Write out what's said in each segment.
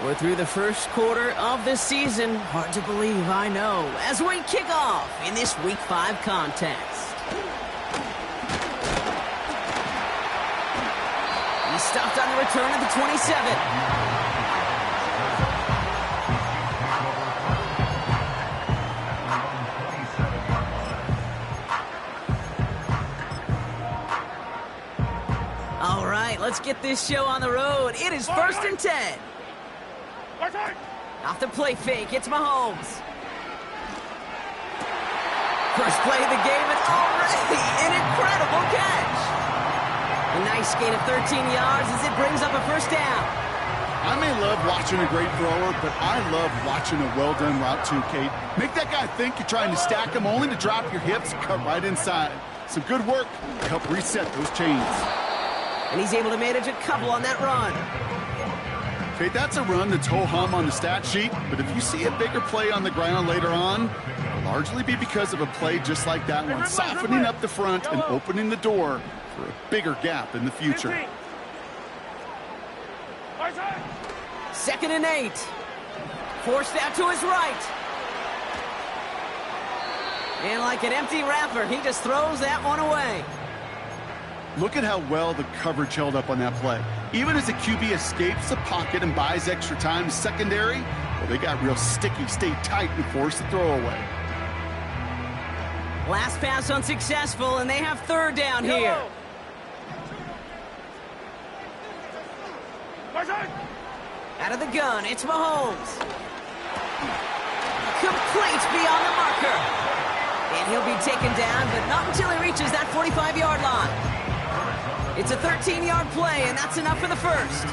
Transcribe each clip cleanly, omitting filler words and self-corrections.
We're through the first quarter of the season. Hard to believe, I know, as we kick off in this Week 5 contest. He's stopped on the return of the 27. All right, let's get this show on the road. It is 1st and 10. Off the play fake, it's Mahomes. First play of the game, and already an incredible catch. A nice gain of 13 yards as it brings up a first down. I may love watching a great thrower, but I love watching a well-done route too, Kate. Make that guy think you're trying to stack him only to drop your hips and cut right inside. Some good work to help reset those chains. And he's able to manage a couple on that run. Okay, that's a run that's ho-hum on the stat sheet, but if you see a bigger play on the ground later on, it'll largely be because of a play just like that one, softening up the front and opening the door for a bigger gap in the future. 2nd and 8. Forced out to his right. And like an empty wrapper, he just throws that one away. Look at how well the coverage held up on that play. Even as the QB escapes the pocket and buys extra time secondary, well, they got real sticky, stayed tight, and forced the throwaway. Last pass unsuccessful, and they have 3rd down here. Out of the gun, it's Mahomes. Complete beyond the marker. And he'll be taken down, but not until he reaches that 45-yard line. It's a 13-yard play, and that's enough for the first.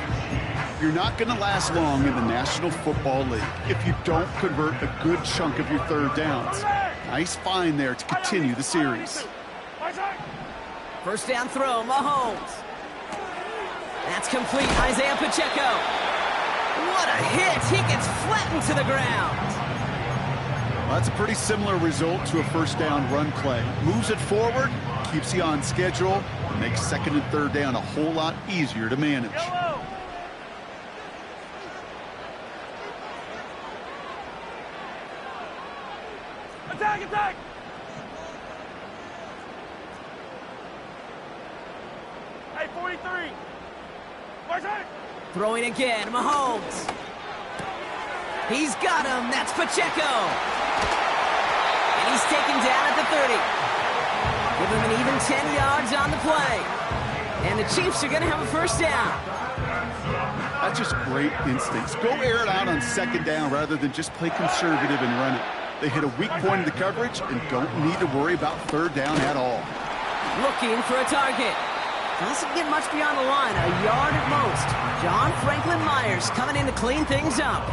You're not going to last long in the National Football League if you don't convert a good chunk of your 3rd downs. Nice find there to continue the series. First down throw, Mahomes. That's complete, Isaiah Pacheco. What a hit! He gets flattened to the ground. Well, that's a pretty similar result to a first down run play. Moves it forward, keeps you on schedule, and makes 2nd and 3rd down a whole lot easier to manage. Attack, attack! Hey, 43! Throwing again, Mahomes. He's got him, that's Pacheco. And he's taken down at the 30. Give him an even 10 yards on the play. And the Chiefs are going to have a first down. That's just great instincts. Go air it out on 2nd down rather than just play conservative and run it. They hit a weak point in the coverage and don't need to worry about 3rd down at all. Looking for a target. Doesn't get much beyond the line, a yard at most. John Franklin Myers coming in to clean things up.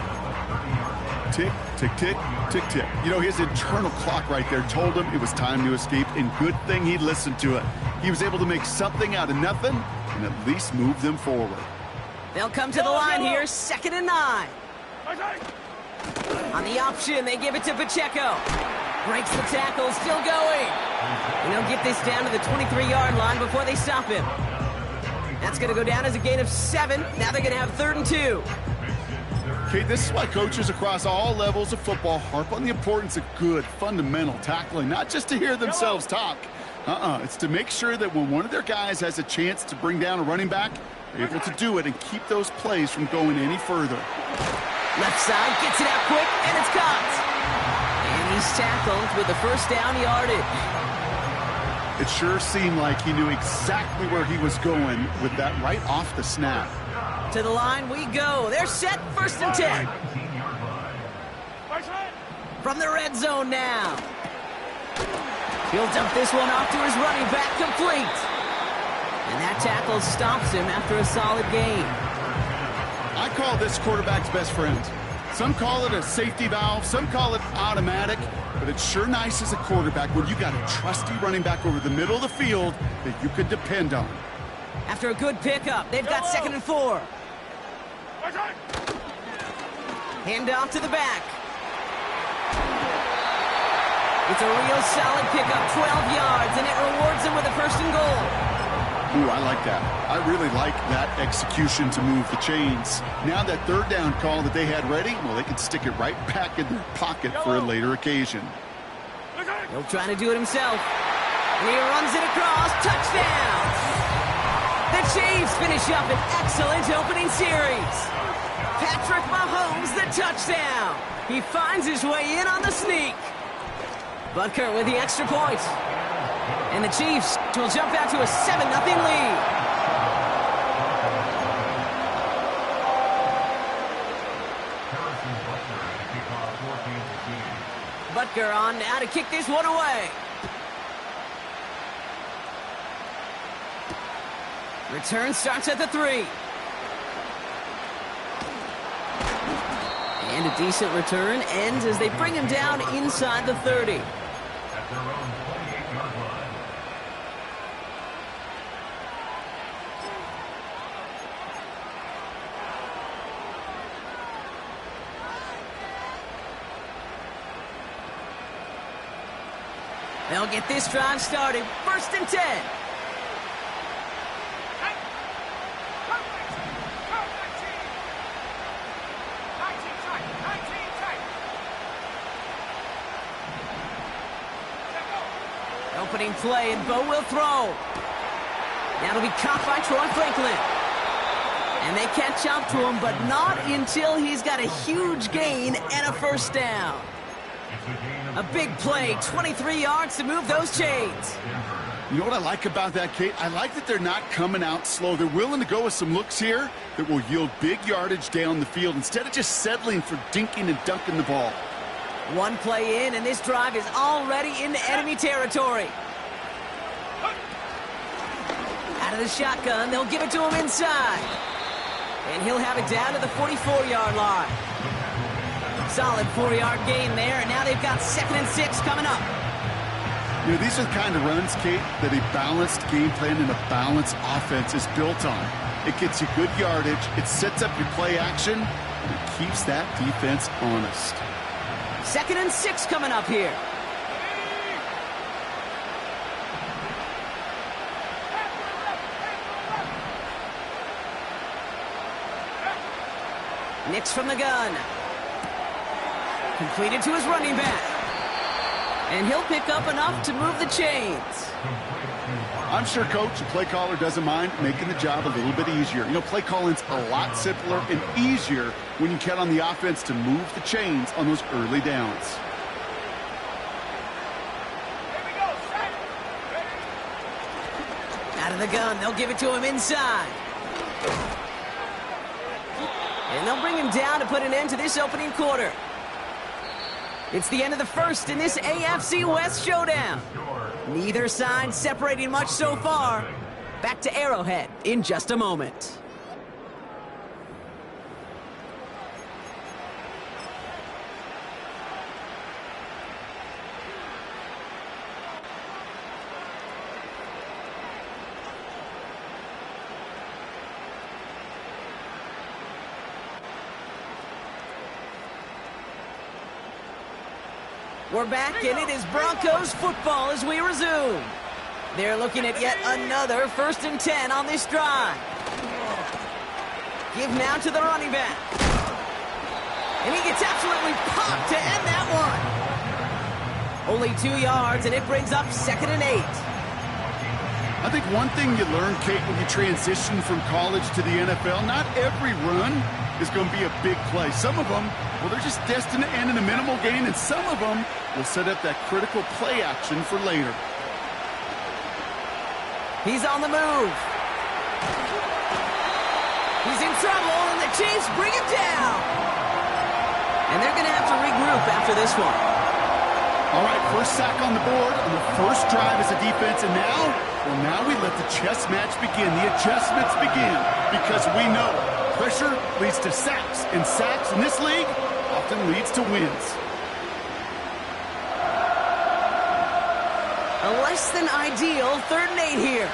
Tick, tick, tick, tick, tick. You know, his internal clock right there told him it was time to escape, and good thing he listened to it. He was able to make something out of nothing and at least move them forward. They'll come to the line here, 2nd and 9. On the option, they give it to Pacheco. Breaks the tackle, still going. And he'll get this down to the 23-yard line before they stop him. That's going to go down as a gain of 7. Now they're going to have 3rd and 2. Okay, this is why coaches across all levels of football harp on the importance of good, fundamental tackling, not just to hear themselves talk. It's to make sure that when one of their guys has a chance to bring down a running back, they're able to do it and keep those plays from going any further. Left side, gets it out quick, and it's caught. And he's tackled with the first down yardage. It sure seemed like he knew exactly where he was going with that right off the snap. To the line we go. They're set, 1st and 10. From the red zone now. He'll dump this one off to his running back, complete. And that tackle stops him after a solid gain. I call this quarterback's best friend. Some call it a safety valve, some call it automatic, but it's sure nice as a quarterback when you got a trusty running back over the middle of the field that you could depend on. After a good pickup, they've got 2nd and 4. Hand off to the back. It's a real solid pickup, 12 yards, and it rewards him with a 1st and goal. Ooh, I like that. I really like that execution to move the chains. Now that third down call that they had ready, well, they can stick it right back in their pocket for a later occasion. He'll try to do it himself. And he runs it across. Touchdown! The Chiefs finish up an excellent opening series. Patrick Mahomes, the touchdown. He finds his way in on the sneak. Butker with the extra point. And the Chiefs will jump out to a 7-0 lead. Butker on now to kick this one away. Return starts at the 3. And a decent return ends as they bring him down inside the 30. They'll get this drive started. 1st and 10. Opening play, and Bo will throw. That'll be caught by Troy Franklin. And they catch up to him, but not until he's got a huge gain and a 1st down. A big play, 23 yards to move those chains. You know what I like about that, Kate? I like that they're not coming out slow. They're willing to go with some looks here that will yield big yardage down the field instead of just settling for dinking and dunking the ball. One play in, and this drive is already into enemy territory. Out of the shotgun, they'll give it to him inside. And he'll have it down to the 44-yard line. Solid 4-yard gain there, and now they've got 2nd and 6 coming up. You know, these are the kind of runs, Kate, that a balanced game plan and a balanced offense is built on. It gets you good yardage, it sets up your play action, and it keeps that defense honest. 2nd and 6 coming up here. Nix from the gun. Completed to his running back. And he'll pick up enough to move the chains. I'm sure, Coach, the play caller doesn't mind making the job a little bit easier. You know, play calling's a lot simpler and easier when you count on the offense to move the chains on those early downs. Out of the gun, they'll give it to him inside. And they'll bring him down to put an end to this opening quarter. It's the end of the first in this AFC West showdown. Neither side separating much so far. Back to Arrowhead in just a moment. We're back, and it is Broncos football as we resume. They're looking at yet another 1st and 10 on this drive. Give now to the running back. And he gets absolutely popped to end that one. Only 2 yards, and it brings up 2nd and 8. I think one thing you learn, Kate, when you transition from college to the NFL, not every run is going to be a big play. Some of them, well, they're just destined to end in a minimal gain, and some of them will set up that critical play action for later. He's on the move. He's in trouble, and the Chiefs bring him down. And they're going to have to regroup after this one. All right, first sack on the board on the first drive as a defense, and now we let the chess match begin. The adjustments begin, because we know pressure leads to sacks, and sacks in this league often leads to wins. A less than ideal 3rd and 8 here.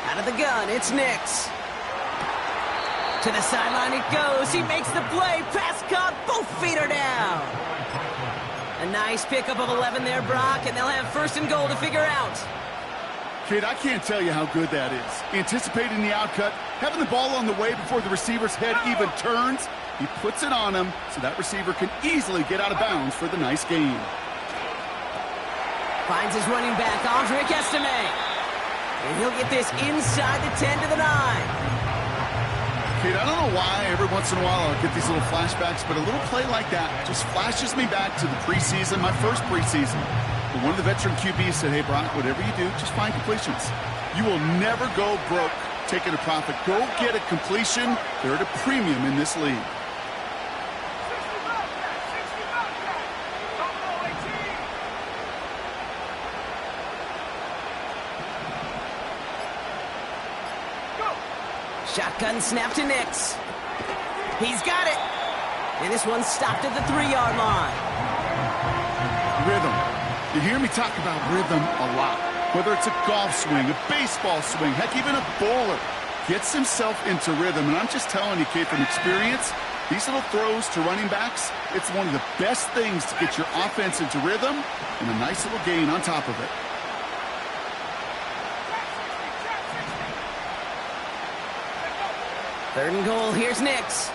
Out of the gun, it's Nix. To the sideline it goes. He makes the play. Pass caught. Both feet are down. A nice pickup of 11 there, Brock, and they'll have first and goal to figure out. Kid, I can't tell you how good that is. Anticipating the outcut, having the ball on the way before the receiver's head even turns. He puts it on him so that receiver can easily get out of bounds for the nice gain. Finds his running back, Audric Estime. And he'll get this inside the 10 to the 9. Kid, I don't know why every once in a while I'll get these little flashbacks, but a little play like that just flashes me back to the preseason, my first preseason. But one of the veteran QBs said, hey, Brock, whatever you do, just find completions. You will never go broke taking a profit. Go get a completion. They're at a premium in this league. Shotgun snap to Nix. He's got it. And this one's stopped at the 3-yard line. Rhythm. You hear me talk about rhythm a lot. Whether it's a golf swing, a baseball swing, heck, even a bowler gets himself into rhythm. And I'm just telling you, kid, from experience, these little throws to running backs, it's one of the best things to get your offense into rhythm and a nice little gain on top of it. Third and goal, here's Nix.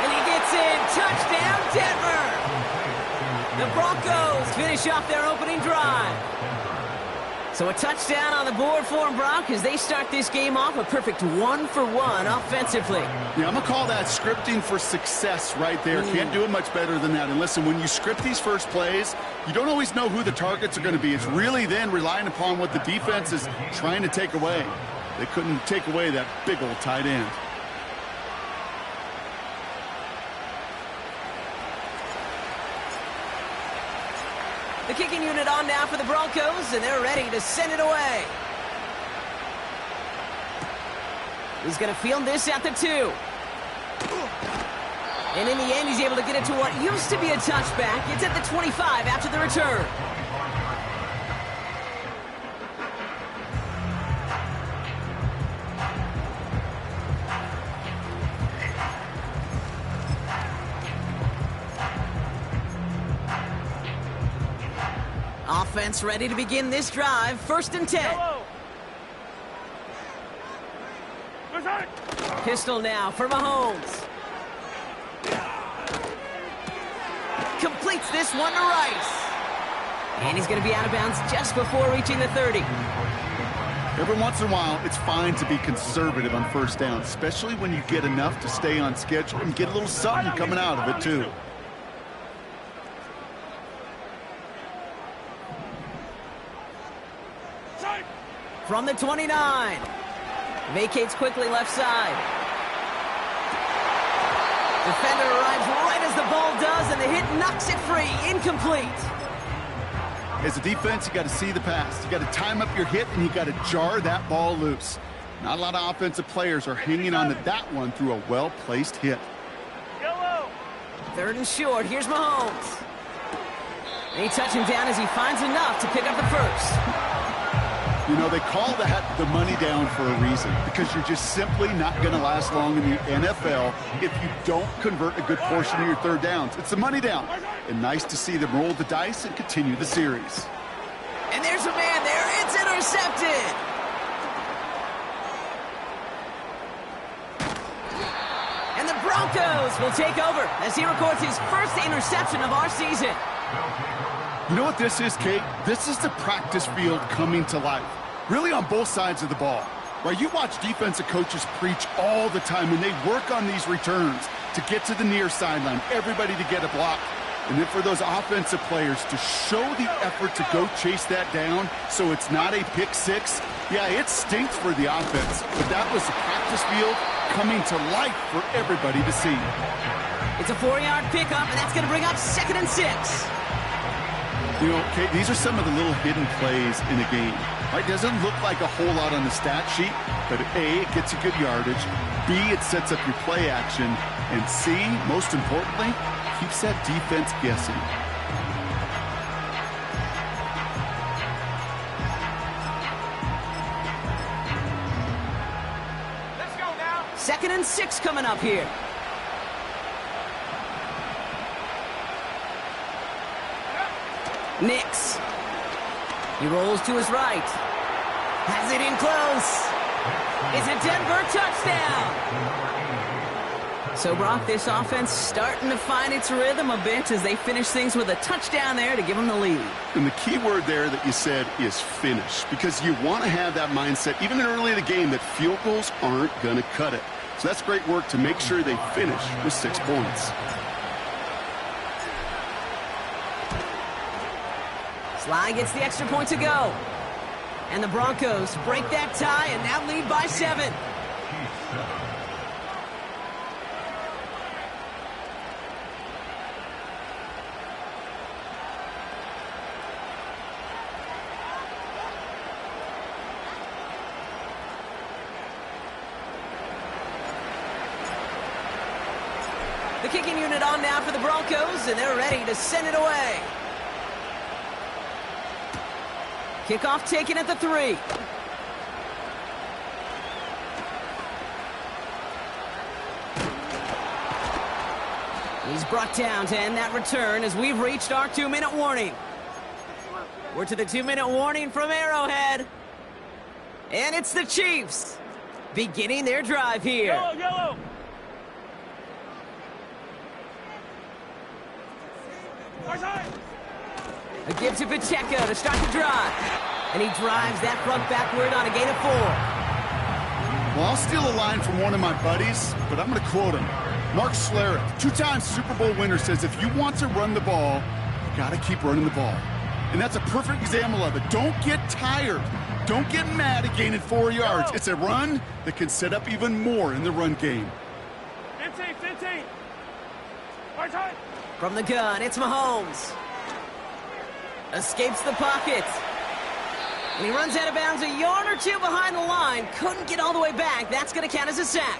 And he gets in. Touchdown, Denver! The Broncos finish off their opening drive. So a touchdown on the board for them, Brock, as they start this game off a perfect 1-for-1 offensively. Yeah, I'm going to call that scripting for success right there. Can't do it much better than that. And listen, when you script these first plays, you don't always know who the targets are going to be. It's really then relying upon what the defense is trying to take away. They couldn't take away that big old tight end. The kicking unit on now for the Broncos, and they're ready to send it away. He's going to field this at the 2. And in the end, he's able to get it to what used to be a touchback. It's at the 25 after the return. Offense ready to begin this drive. First and 10. Pistol now for Mahomes. Completes this one to Rice. And he's going to be out of bounds just before reaching the 30. Every once in a while, it's fine to be conservative on first down, especially when you get enough to stay on schedule and get a little something coming out of it, too. From the 29. Vacates quickly left side. Defender arrives right as the ball does, and the hit knocks it free. Incomplete. As a defense, you got to see the pass. You got to time up your hit, and you got to jar that ball loose. Not a lot of offensive players are hanging on to that one through a well-placed hit. Third and short. Here's Mahomes. And he touches him down as he finds enough to pick up the first. You know, they call that the money down for a reason, because you're just simply not going to last long in the NFL if you don't convert a good portion of your third downs. It's the money down. And nice to see them roll the dice and continue the series. And there's a man there. It's intercepted. And the Broncos will take over as he records his first interception of our season. You know what this is, Kate? This is the practice field coming to life. Really on both sides of the ball. Right? You watch defensive coaches preach all the time, and they work on these returns to get to the near sideline, everybody to get a block. And then for those offensive players to show the effort to go chase that down so it's not a pick six, yeah, it stinks for the offense. But that was the practice field coming to life for everybody to see. It's a 4-yard pickup, and that's going to bring up 2nd and 6. You know, Kate, these are some of the little hidden plays in a game. Right? It doesn't look like a whole lot on the stat sheet, but A, it gets you good yardage, B, it sets up your play action, and C, most importantly, keeps that defense guessing. Let's go now. 2nd and 6 coming up here. Nix. He rolls to his right. Has it in close. It's a Denver touchdown. So, Brock, this offense starting to find its rhythm a bit as they finish things with a touchdown there to give them the lead. And the key word there that you said is finish, because you want to have that mindset, even early in the game, that field goals aren't going to cut it. So that's great work to make sure they finish with 6 points. Sly gets the extra point to go. And the Broncos break that tie and now lead by 7. The kicking unit on now for the Broncos, and they're ready to send it away. Kickoff taken at the 3. He's brought down to end that return as we've reached our 2-minute warning. We're to the 2-minute warning from Arrowhead. And it's the Chiefs beginning their drive here. Yellow, yellow. A give to Pacheco to start the drive. And he drives that front backward on a gain of 4. Well, I'll steal a line from one of my buddies, but I'm going to quote him. Mark Schlereth, 2-time Super Bowl winner, says if you want to run the ball, you got to keep running the ball. And that's a perfect example of it. Don't get tired. Don't get mad at gaining 4 yards. It's a run that can set up even more in the run game. 15. Right side. From the gun, it's Mahomes. Escapes the pocket. And he runs out of bounds a yard or 2 behind the line. Couldn't get all the way back. That's going to count as a sack.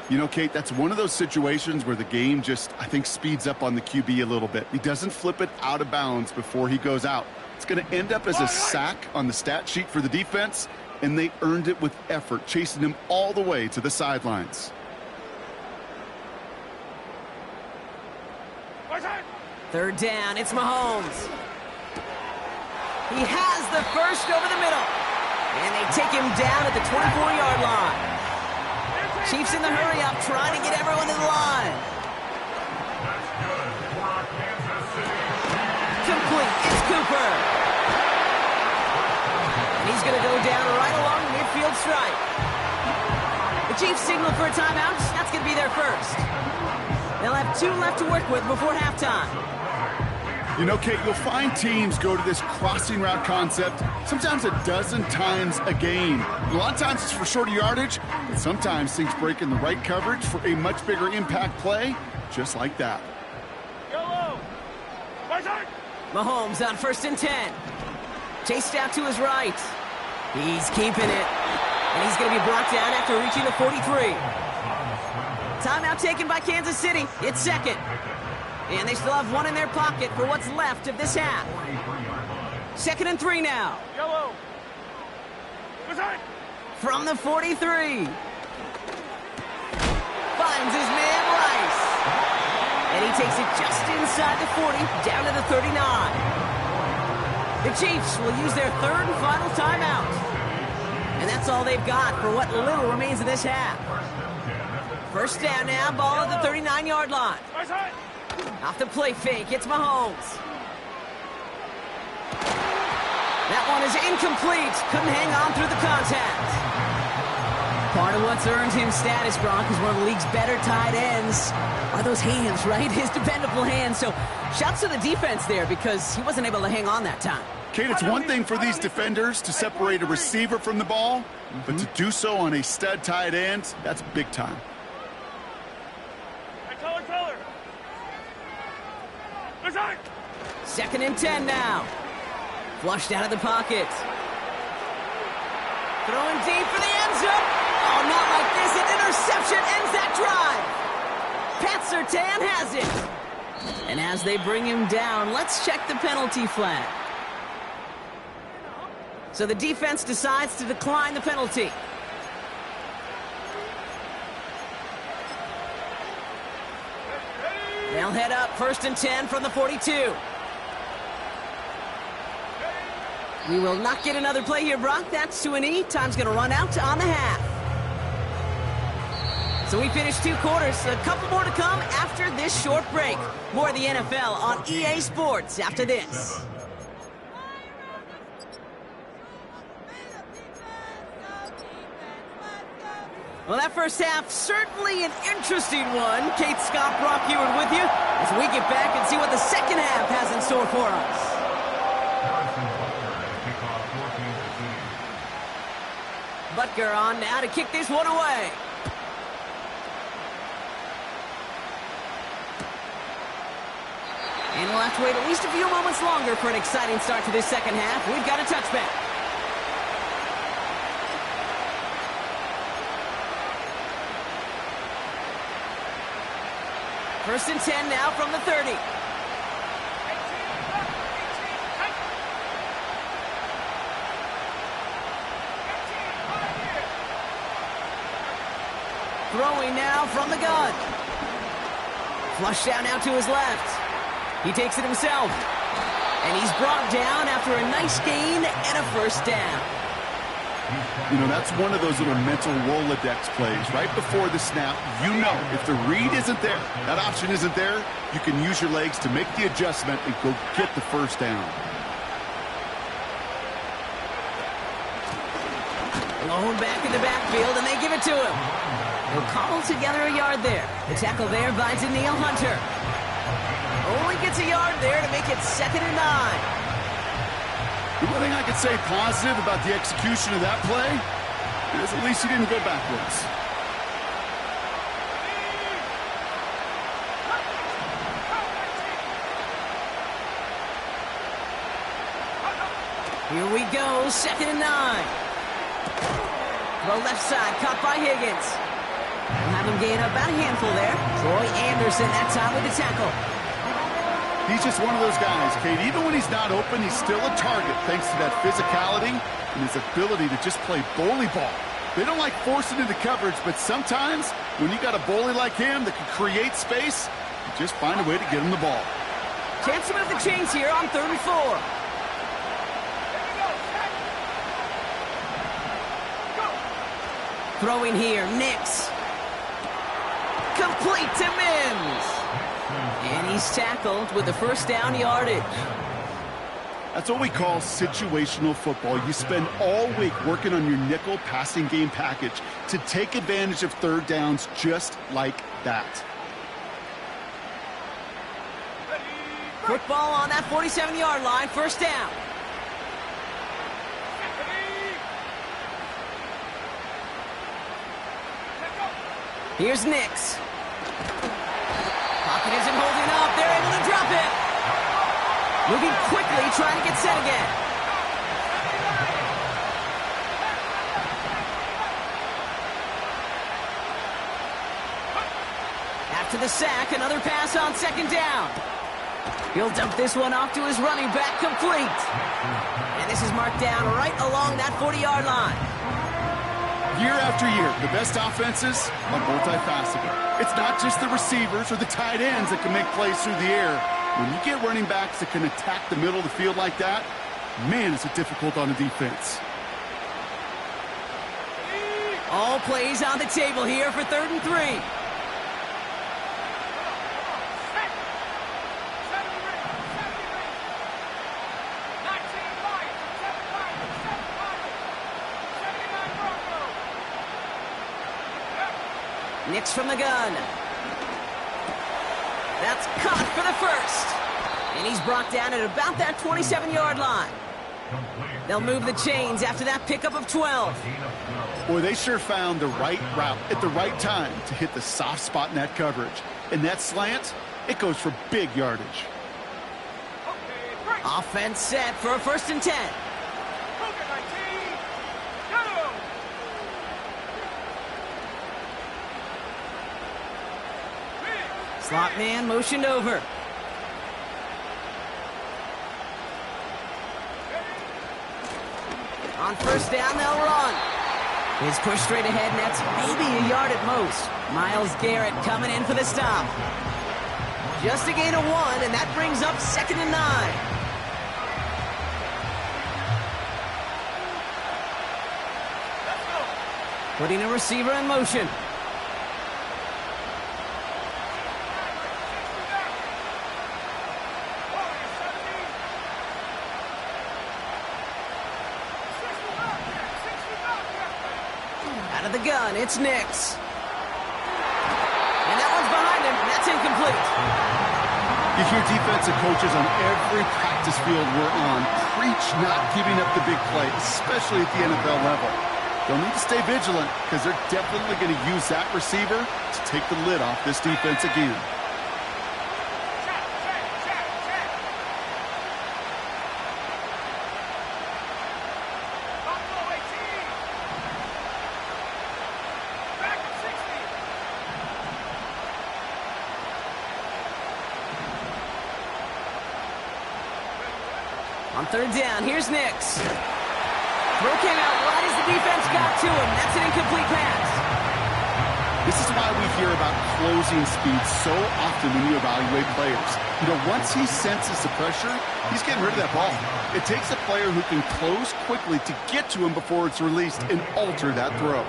You know, Kate, that's one of those situations where the game just, I think, speeds up on the QB a little bit. He doesn't flip it out of bounds before he goes out. It's going to end up as a sack on the stat sheet for the defense, and they earned it with effort, chasing him all the way to the sidelines. Right side. 3rd down, it's Mahomes. He has the first over the middle. And they take him down at the 24-yard line. Chiefs in the hurry-up, trying to get everyone to the line. Complete, it's Cooper. And he's going to go down right along the midfield stripe. The Chiefs signal for a timeout. That's going to be their first. They'll have 2 left to work with before halftime. You know, Kate, you'll find teams go to this crossing route concept sometimes a dozen times a game. A lot of times it's for shorter yardage, but sometimes things break in the right coverage for a much bigger impact play, just like that. Yellow. Right side. Mahomes on 1st and 10. Chased out to his right. He's keeping it. And he's going to be brought down after reaching the 43. Timeout taken by Kansas City. It's 2nd. And they still have 1 in their pocket for what's left of this half. 2nd and 3 now. Yellow. Right side. From the 43. Finds his man Rice. And he takes it just inside the 40, down to the 39. The Chiefs will use their 3rd and final timeout. And that's all they've got for what little remains of this half. 1st down now, ball at the 39-yard line. Right side. Off the play fake, it's Mahomes. That one is incomplete. Couldn't hang on through the contact. Part of what's earned him status, Brock, is one of the league's better tight ends. Are those hands, right? His dependable hands. So shouts to the defense there because he wasn't able to hang on that time. Kate, it's one thing for these defenders to separate a receiver from the ball, but to do so on a stud tight end, that's big time. Color. Right side. 2nd and 10 now. Flushed out of the pocket. Throwing deep for the end zone. Oh, not like this. An interception ends that drive. Pat Surtain has it. And as they bring him down, let's check the penalty flag. So the defense decides to decline the penalty. They'll head up 1st and 10 from the 42. We will not get another play here, Brock. That's to an E. Time's going to run out on the half. So we finished 2 quarters. A couple more to come after this short break. More of the NFL on EA Sports after this. Well, that first half, certainly an interesting one. Kate Scott, Brock Ewart with you as we get back and see what the second half has in store for us. Butker on now to kick this one away. And we'll have to wait at least a few moments longer for an exciting start to this second half. We've got a touchback. First and 10 now from the 30. Throwing now from the gun. Flush down now to his left. He takes it himself. And he's brought down after a nice gain and a first down. You know, that's one of those little mental Rolodex plays. Right before the snap, you know if the read isn't there, that option isn't there, you can use your legs to make the adjustment and go get the first down. Blown back in the backfield, and they give it to him. He'll cobble together a yard there. The tackle there by Danielle Hunter. Only gets a yard there to make it 2nd and 9. The one thing I could say positive about the execution of that play is at least he didn't go backwards. Here we go, 2nd and 9. The left side, caught by Higgins. We'll have him gain about a handful there. Troy Anderson that time with the tackle. He's just one of those guys, Kate. Even when he's not open, he's still a target thanks to that physicality and his ability to just play bully ball. They don't like forcing into coverage, but sometimes when you got a bully like him that can create space, you just find a way to get him the ball. Chance to move the chains here on 3rd and 4. Throwing here, Nix. Complete to Mims. And he's tackled with the first down yardage. That's what we call situational football. You spend all week working on your nickel passing game package to take advantage of 3rd downs just like that. Football on that 47-yard line, first down. Here's Nix. Pocket isn't holding up. They're able to drop it. Moving quickly, trying to get set again. After the sack, another pass on 2nd down. He'll dump this one off to his running back, complete. And this is marked down right along that 40-yard line. Year after year, the best offenses are multifaceted. It's not just the receivers or the tight ends that can make plays through the air. When you get running backs that can attack the middle of the field like that, man, is it difficult on the defense. All plays on the table here for 3rd and 3. Nix from the gun. That's caught for the first. And he's brought down at about that 27-yard line. They'll move the chains after that pickup of 12. Boy, they sure found the right route at the right time to hit the soft spot in that coverage. And that slant, it goes for big yardage. Offense set for a 1st and 10. Slot man motioned over. On first down, they'll run. His push straight ahead, and that's maybe a yard at most. Myles Garrett coming in for the stop. Just a gain of 1, and that brings up 2nd and 9. Putting a receiver in motion. Out of the gun, it's Nix. And that one's behind him. That's incomplete. You hear defensive coaches on every practice field we're on preach not giving up the big play, especially at the NFL level. They'll need to stay vigilant because they're definitely going to use that receiver to take the lid off this defense again. On 3rd down, here's Nix. Throw came out right as the defense got to him. That's an incomplete pass. This is why we hear about closing speed so often when you evaluate players. You know, once he senses the pressure, he's getting rid of that ball. It takes a player who can close quickly to get to him before it's released and alter that throw.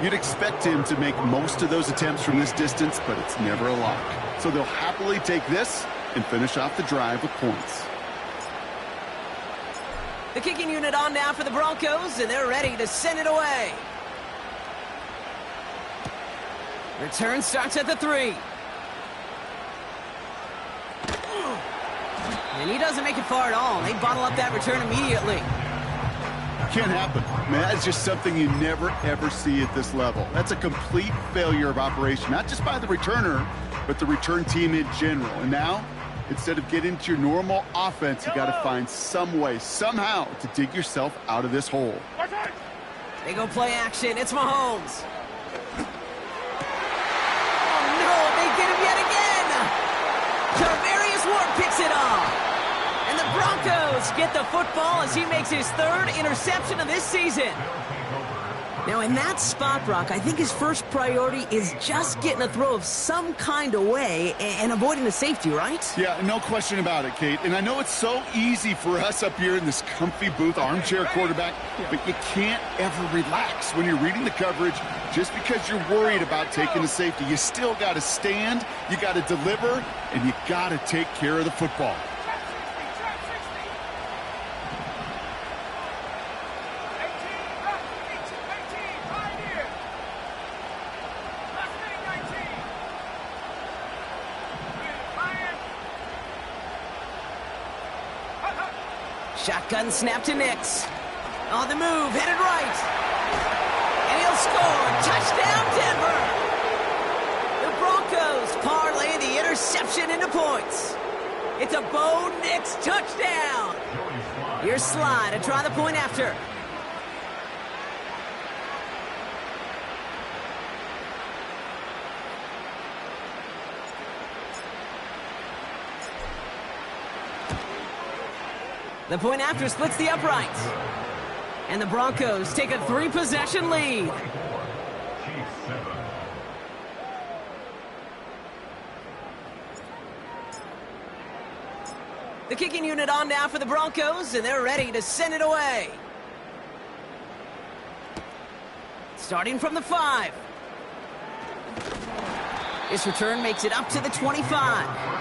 You'd expect him to make most of those attempts from this distance, but it's never a lock. So they'll happily take this and finish off the drive with points. The kicking unit on now for the Broncos, and they're ready to send it away. Return starts at the 3. And he doesn't make it far at all. They bottle up that return immediately. Can't happen. Man, that's just something you never, ever see at this level. That's a complete failure of operation, not just by the returner, but the return team in general. And now, instead of getting to your normal offense, you got to find some way, somehow, to dig yourself out of this hole. They go play action. It's Mahomes. Oh, no, they get him yet again. Charvarius Ward picks it off. And the Broncos get the football as he makes his 3rd interception of this season. Now, in that spot, Brock, I think his first priority is just getting a throw of some kind away and avoiding the safety, right? Yeah, no question about it, Kate. And I know it's so easy for us up here in this comfy booth, armchair quarterback, but you can't ever relax when you're reading the coverage just because you're worried about taking the safety. You still got to stand, you got to deliver, and you got to take care of the football. Shotgun snap to Nix. On the move, headed right. And he'll score. Touchdown, Denver. The Broncos parlay the interception into points. It's a Bo Nix touchdown. Here's Sly to try the point after. The point after splits the uprights. And the Broncos take a 3-possession lead. The kicking unit on now for the Broncos, and they're ready to send it away. Starting from the 5. This return makes it up to the 25.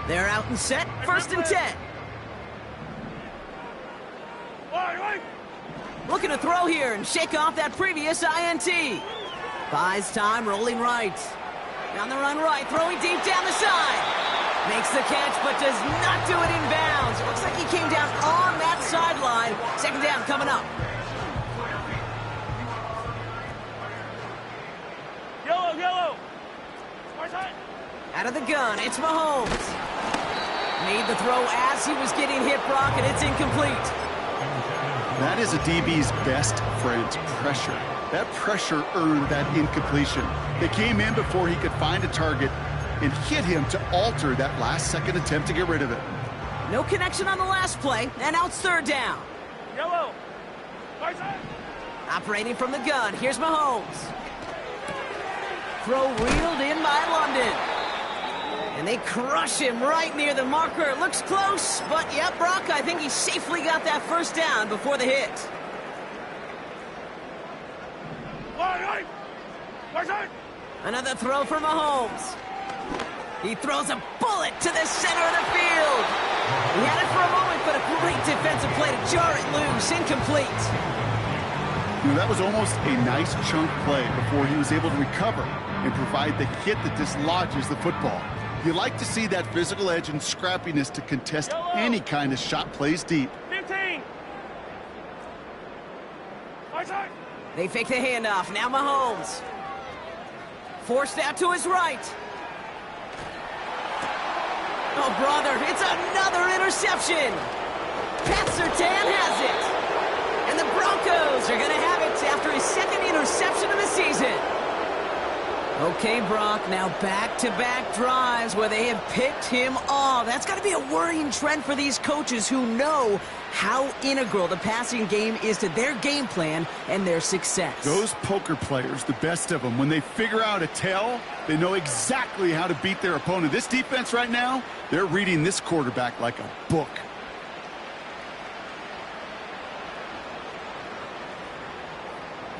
They're out and set. 1st and 10. Looking to throw here and shake off that previous INT. Buys time, rolling right. On the run right, throwing deep down the side. Makes the catch, but does not do it in bounds. It looks like he came down on that sideline. 2nd down coming up. Yellow. Out of the gun, it's Mahomes. Made the throw as he was getting hit, Brock, and it's incomplete. That is a DB's best friend, pressure. That pressure earned that incompletion. They came in before he could find a target, and hit him to alter that last-second attempt to get rid of it. No connection on the last play, and now it's third down. Yellow. Right side. Operating from the gun, here's Mahomes. Throw reeled in by London. And they crush him right near the marker. It looks close, but yep, Brock, I think he safely got that first down before the hit. Right side. Another throw for Mahomes. He throws a bullet to the center of the field. He had it for a moment, but a great defensive play to jar it loose. Incomplete. You know, that was almost a nice chunk play before he was able to recover and provide the hit that dislodges the football. You like to see that physical edge and scrappiness to contest any kind of shot plays deep. 15. Right side. They fake the handoff. Now Mahomes. Forced out to his right. Oh, brother, it's another interception. Pat Surtain has it. And the Broncos are going to have it after his second interception of the season. Okay, Brock, now back-to-back drives where they have picked him off. That's got to be a worrying trend for these coaches who know how integral the passing game is to their game plan and their success. Those poker players, the best of them, when they figure out a tell, they know exactly how to beat their opponent. This defense right now, they're reading this quarterback like a book.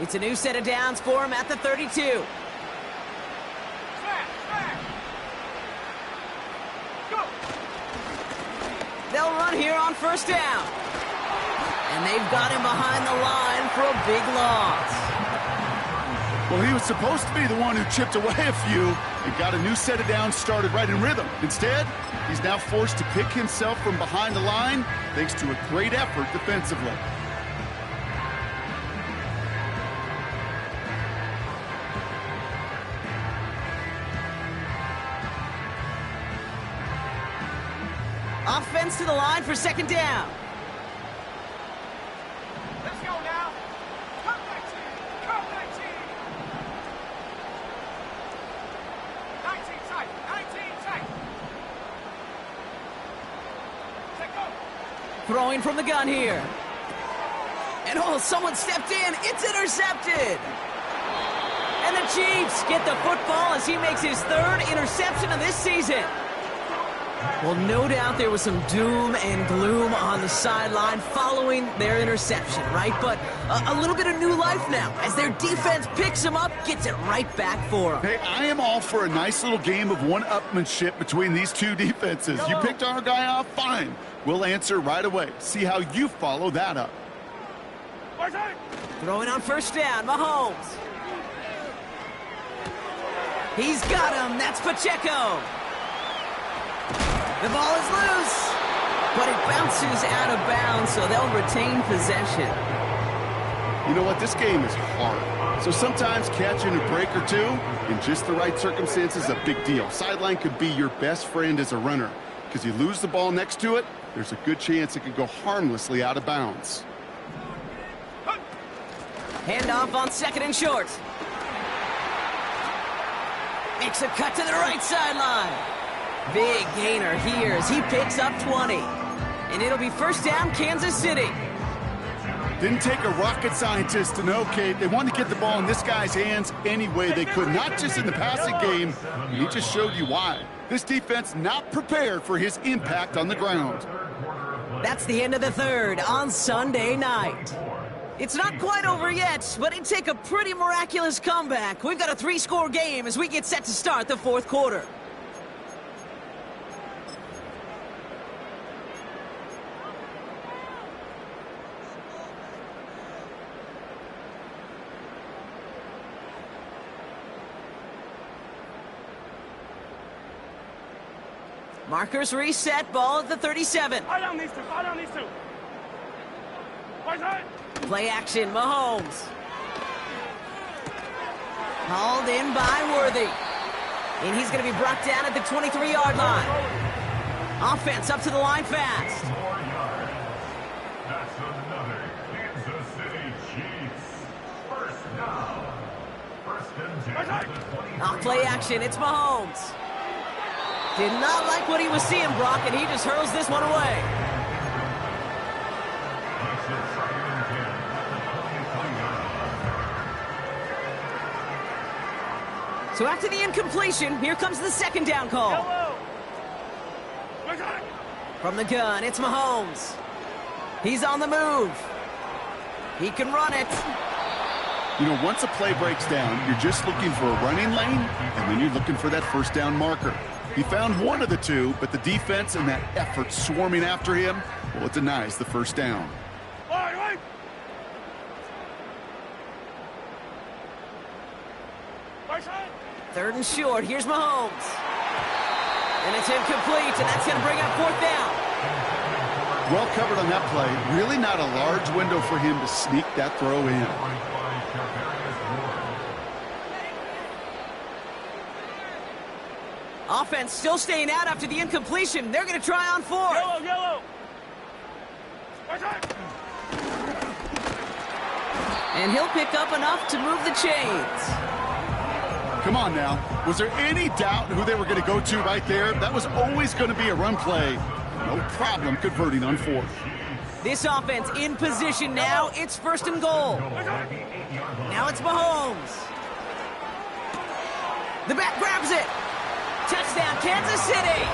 It's a new set of downs for him at the 32. They'll run here on first down. And they've got him behind the line for a big loss. Well, he was supposed to be the one who chipped away a few and got a new set of downs started right in rhythm. Instead, he's now forced to pick himself from behind the line thanks to a great effort defensively. Offense to the line for second down. Let's go now. Come 19. Come 19. 19 tight. 19 tight. Let go. Throwing from the gun here. And oh, someone stepped in. It's intercepted. And the Chiefs get the football as he makes his third interception of this season. Well, no doubt there was some doom and gloom on the sideline following their interception, right? But a little bit of new life now as their defense picks them up, gets it right back for them. Hey, I am all for a nice little game of one-upmanship between these two defenses. You picked our guy off, fine. We'll answer right away. See how you follow that up. Throwing on first down, Mahomes. He's got him. That's Pacheco. The ball is loose, but it bounces out of bounds, so they'll retain possession. You know what? This game is hard. So sometimes catching a break or two in just the right circumstances is a big deal. Sideline could be your best friend as a runner because you lose the ball next to it, there's a good chance it could go harmlessly out of bounds. Handoff on second and short. Makes a cut to the right sideline. Big gainer here as he picks up 20. And it'll be first down, Kansas City. Didn't take a rocket scientist to know, Kate. They wanted to get the ball in this guy's hands any way they could, not just in the passing game. He just showed you why. This defense not prepared for his impact on the ground. That's the end of the third on Sunday night. It's not quite over yet, but it'd take a pretty miraculous comeback. We've got a 3-score game as we get set to start the fourth quarter. Markers reset, ball at the 37. Fire down these two. Fire down these two. Right side. Play action, Mahomes. Hauled in by Worthy. And he's going to be brought down at the 23-yard line. Offense up to the line fast. That's another Kansas City Chiefs. First down. First and 10 at the 23. Off play action, it's Mahomes. Did not like what he was seeing, Brock, and he just hurls this one away. So after the incompletion, here comes the second down call. From the gun, it's Mahomes. He's on the move. He can run it. You know, once a play breaks down, you're just looking for a running lane, and then you're looking for that first down marker. He found one of the two, but the defense and that effort swarming after him, well, it denies the first down. Third and short, here's Mahomes. And it's incomplete, and that's going to bring up fourth down. Well covered on that play. Really not a large window for him to sneak that throw in. Offense still staying out after the incompletion. They're going to try on fourth. Yellow. And he'll pick up enough to move the chains. Come on now. Was there any doubt who they were going to go to right there? That was always going to be a run play. No problem converting on fourth. This offense in position now. It's first and goal. Now it's Mahomes. The back grabs it. Touchdown, Kansas City.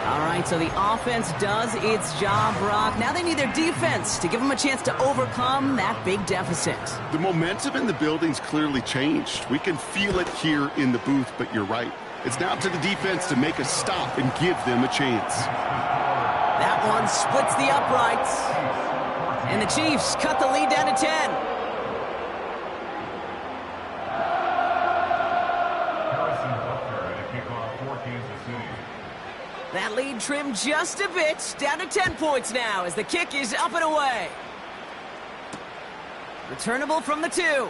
All right, so the offense does its job, Brock. Now they need their defense to give them a chance to overcome that big deficit. The momentum in the building's clearly changed. We can feel it here in the booth, but you're right. It's now to the defense to make a stop and give them a chance. That one splits the uprights. And the Chiefs cut the lead down to 10. That lead trimmed just a bit, down to 10 points now as the kick is up and away. Returnable from the 2.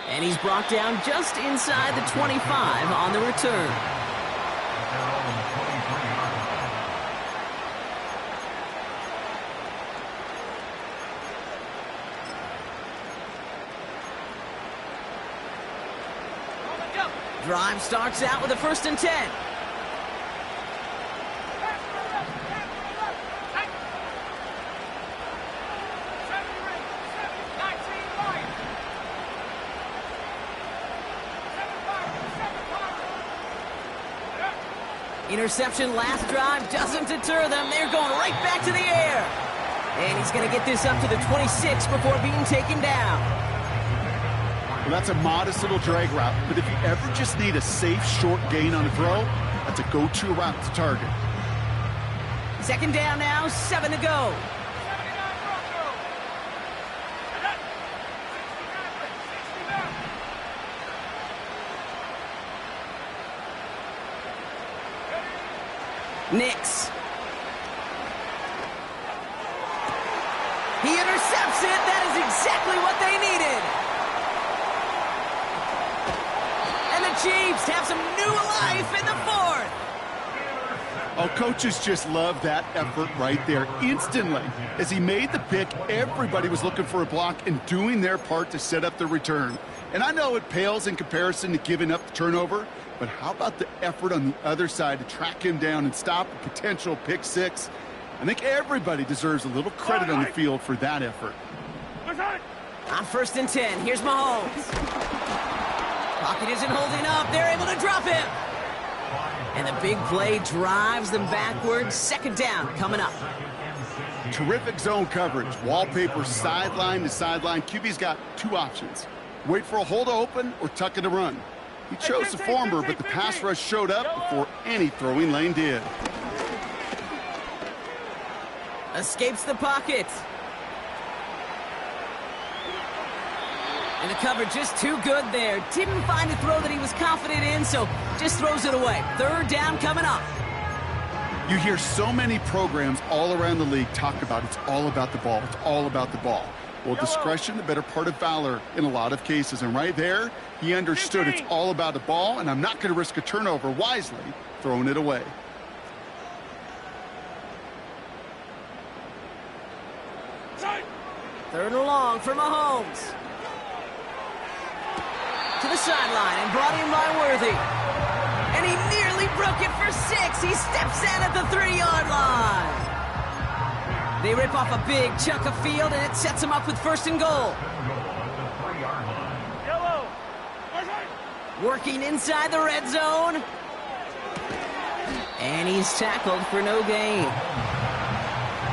And he's brought down just inside the 25 on the return. Drive starts out with a first and 10. Interception last drive doesn't deter them. They're going right back to the air. And he's going to get this up to the 26 before being taken down. Well, that's a modest little drag route, but if you ever just need a safe, short gain on a throw, that's a go-to route to target. Second down now, 7 to go. Nix. He intercepts it. That is exactly what they needed. And the Chiefs have some new life in the fourth. Oh, coaches just love that effort right there. Instantly, as he made the pick, everybody was looking for a block and doing their part to set up the return. And I know it pales in comparison to giving up the turnover, but how about the effort on the other side to track him down and stop a potential pick six? I think everybody deserves a little credit on the field for that effort. On first and 10, here's Mahomes. Pocket isn't holding up. They're able to drop him. And the big play drives them backwards. Second down coming up. Terrific zone coverage. Wallpaper sideline to sideline. QB's got two options. Wait for a hole to open or tuck it to run. He chose the former, but the pass rush showed up before any throwing lane did. Escapes the pocket. And the cover just too good there. Didn't find the throw that he was confident in, so just throws it away. Third down coming up. You hear so many programs all around the league talk about it's all about the ball. It's all about the ball. Well, discretion, the better part of valor in a lot of cases. And right there, he understood it's all about the ball, and I'm not going to risk a turnover wisely, throwing it away. Third and long for Mahomes. To the sideline and brought in by Worthy. And he nearly broke it for 6. He steps in at the 3-yard line. They rip off a big chunk of field, and it sets him up with 1st and goal. Yellow. Working inside the red zone. And he's tackled for no gain.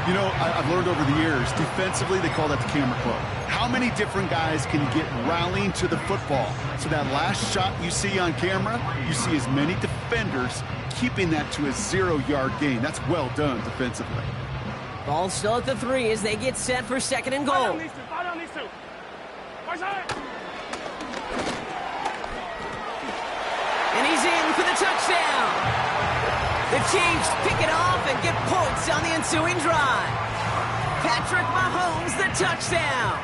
You know, I've learned over the years, defensively, they call that the camera club. How many different guys can get rallying to the football? So that last shot you see on camera, you see as many defenders keeping that to a 0-yard gain. That's well done defensively. Ball still at the 3 as they get set for 2nd and goal. Fall down these two. And he's in for the touchdown. The Chiefs pick it off and get points on the ensuing drive. Patrick Mahomes, the touchdown.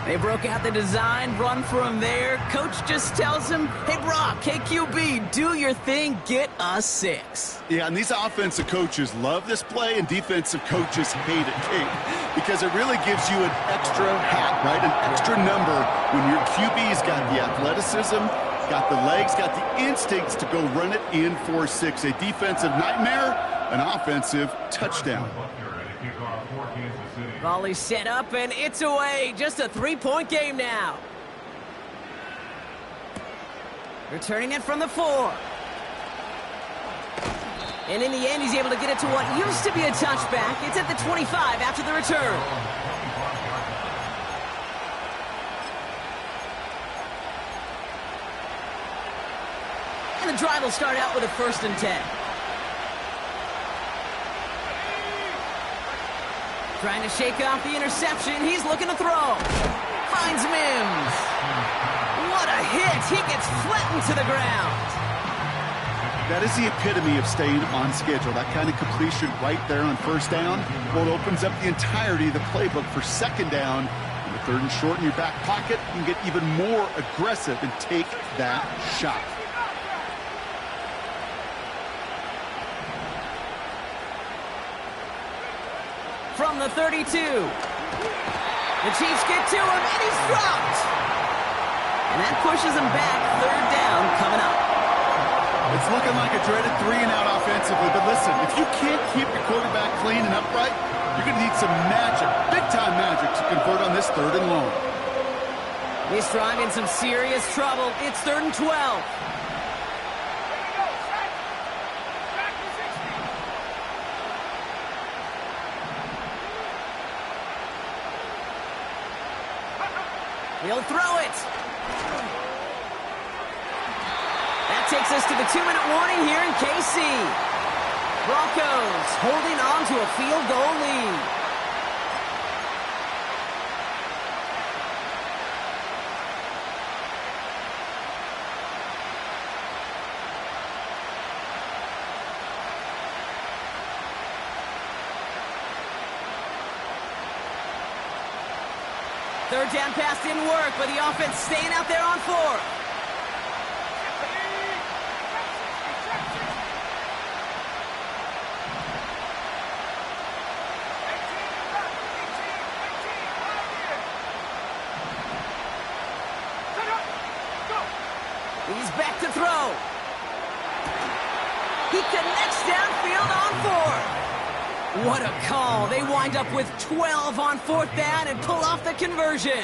They broke out the design run from there. Coach just tells him, hey, Brock, hey, QB, do your thing, get us 6. Yeah, and these offensive coaches love this play, and defensive coaches hate it, Kate, because it really gives you an extra hat, right? An extra number when your QB's got the athleticism, got the legs, got the instincts to go run it in for 6. A defensive nightmare, an offensive touchdown. Volley set up, and it's away. Just a 3-point game now. Returning it from the 4. And in the end, he's able to get it to what used to be a touchback. It's at the 25 after the return. And the drive will start out with a 1st and 10. Trying to shake off the interception. He's looking to throw. Finds Mims. What a hit. He gets flattened to the ground. That is the epitome of staying on schedule. That kind of completion right there on 1st down. Well, it opens up the entirety of the playbook for 2nd down. And the 3rd and short in your back pocket, you can get even more aggressive and take that shot. From the 32. The Chiefs get to him, and he's dropped. And that pushes him back. 3rd down coming up. It's looking like a dreaded 3-and-out offensively, but listen, if you can't keep your quarterback clean and upright, you're going to need some magic, big-time magic, to convert on this 3rd and long. This drive in some serious trouble. It's 3rd and 12. He'll throw it. That takes us to the 2-minute warning here in KC. Broncos holding on to a field goal lead. Third down pass didn't work, but the offense staying out there on 4th. He's back to throw. He connects downfield on 4th. What a call. They wind up with 12 on 4th down and pull off the conversion.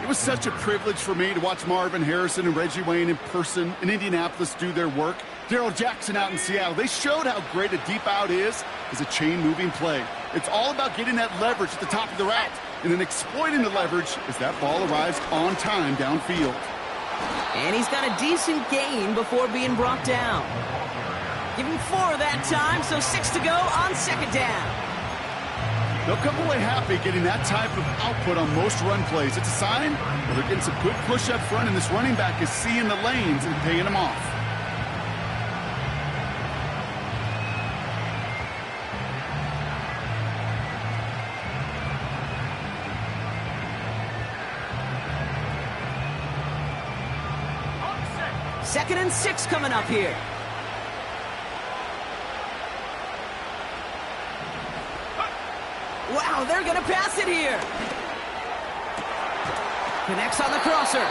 It was such a privilege for me to watch Marvin Harrison and Reggie Wayne in person in Indianapolis do their work. Darrell Jackson out in Seattle. They showed how great a deep out is as a chain-moving play. It's all about getting that leverage at the top of the route and then exploiting the leverage as that ball arrives on time downfield. And he's got a decent gain before being brought down. Give him 4 that time, so 6 to go on 2nd down. They'll come away happy getting that type of output on most run plays. It's a sign that they're getting some good push up front, and this running back is seeing the lanes and paying them off. Second and 6 coming up here. Wow, they're going to pass it here. Connects on the crosser.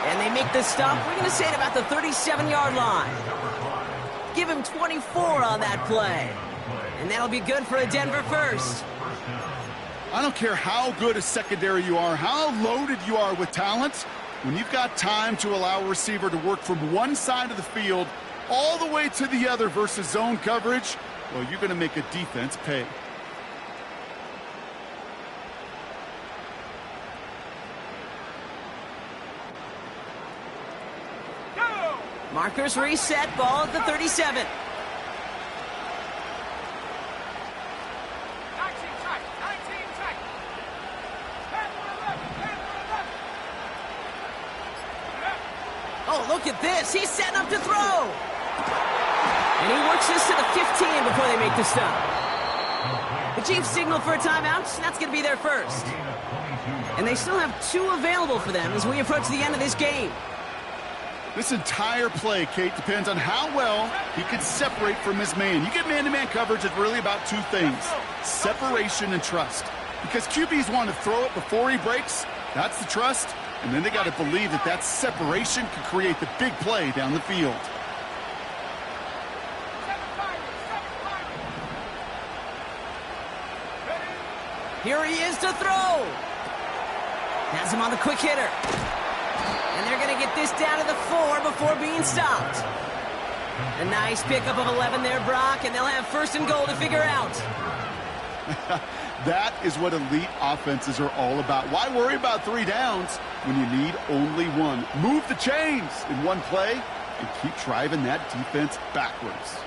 And they make the stop, we're going to say at about the 37-yard line. Give him 24 on that play. And that'll be good for a Denver first. I don't care how good a secondary you are, how loaded you are with talent. When you've got time to allow a receiver to work from one side of the field all the way to the other versus zone coverage, well, you're going to make a defense pay. Go! Markers reset, ball at the 37. 19 tight, 19 tight. 10 for 11, 10 for 11. Oh, look at this. He's setting up to throw. And he works this to the 15 before they make the stop. The Chiefs signal for a timeout. That's going to be their first. And they still have 2 available for them as we approach the end of this game. This entire play, Kate, depends on how well he can separate from his man. You get man-to-man coverage, it's really about 2 things, separation and trust. Because QBs want to throw it before he breaks, that's the trust, and then they got to believe that that separation can create the big play down the field. 7 Here he is to throw. Has him on the quick hitter. And they're going to get this down to the 4 before being stopped. A nice pickup of 11 there, Brock, and they'll have first and goal to figure out. That is what elite offenses are all about. Why worry about 3 downs when you need only 1? Move the chains in one play and keep driving that defense backwards.